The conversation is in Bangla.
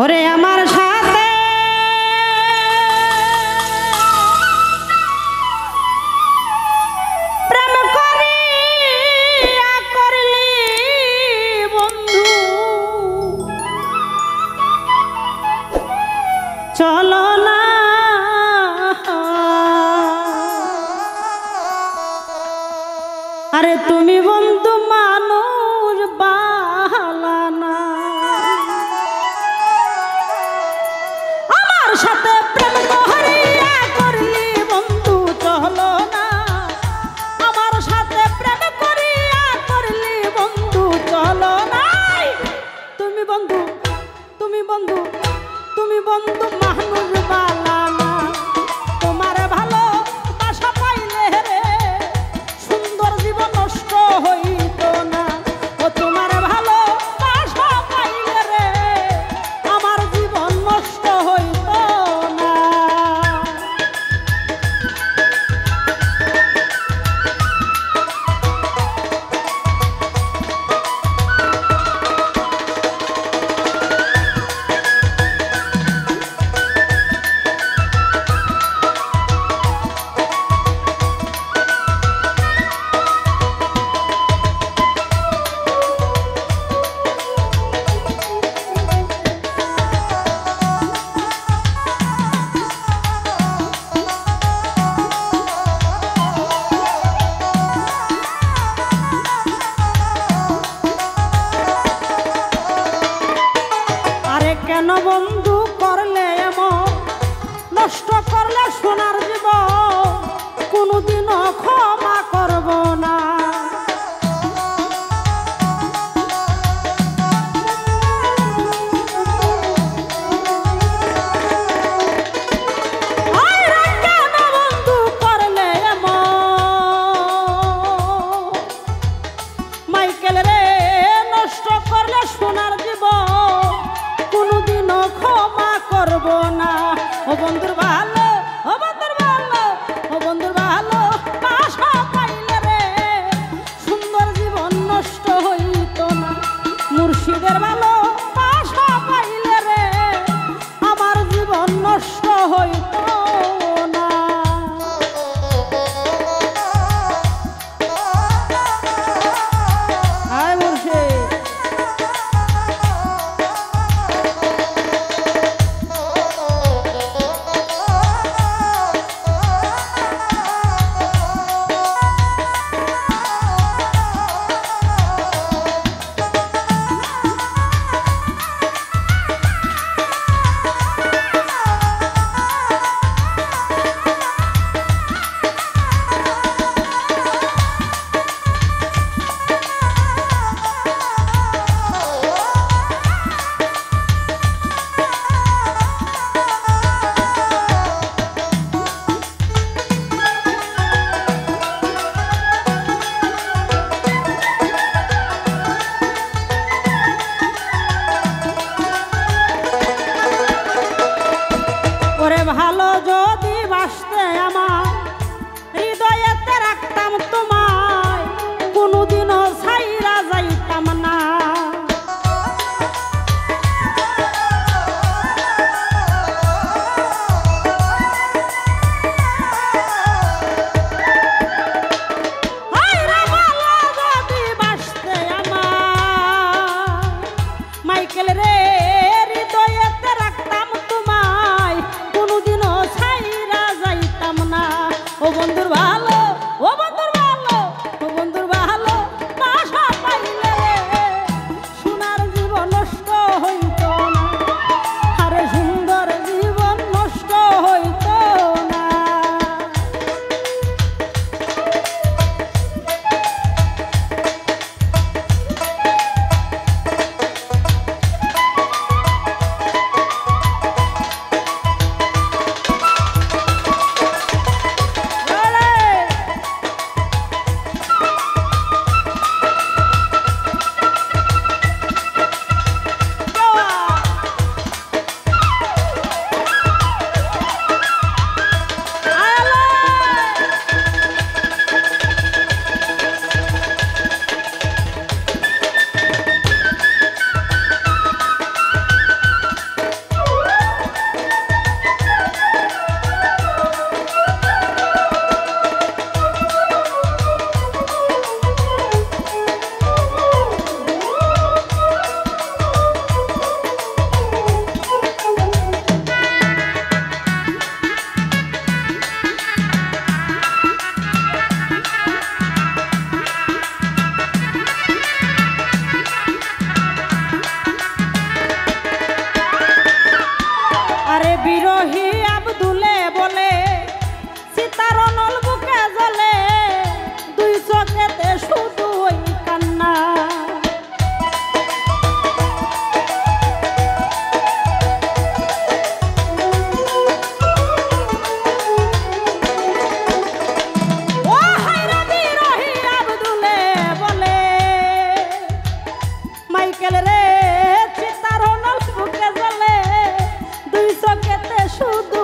ওরে আমার সাথে প্রেম করিয়া করলি বন্ধু, চলো না আরে তুমি বন্ধু মানুষ বালা না, আমার সাথে প্রেম করিয়া করলি বন্ধু চলো না, আমার সাথে প্রেম করিয়া করলি বন্ধু চলো না। তুমি বন্ধু তুমি বন্ধু তুমি বন্ধু মানুষ বালা না, তোমার ভালো বাসা পাইলে রে সুন্দর জীবন নষ্ট হইতো না। ও তোমার ভালো বাসা পাইলে রে আমার জীবন নষ্ট হইতো না। কেন বন্ধু করলে এমন, নষ্ট করলে সোনার জীবন, কোনোদিনও ক্ষমা করব না। কেন বন্ধু করলে এমন, মাইকেল রে নষ্ট করলে সোনার জীবন, কোনোদিনও ক্ষমা করব না। ও বন্ধুর ভালো ও বন্ধুর ভালো ও বন্ধুর ভালো বাসা পাইলে রে সুন্দর জীবন নষ্ট হইতো না। মুর্শিদের ভালো বাসা পাইলে রে আমার জীবন নষ্ট হইতো না। হায় মুর্শিদ রোনাল বুকে জ্বলে দুই চোখেতে শুধু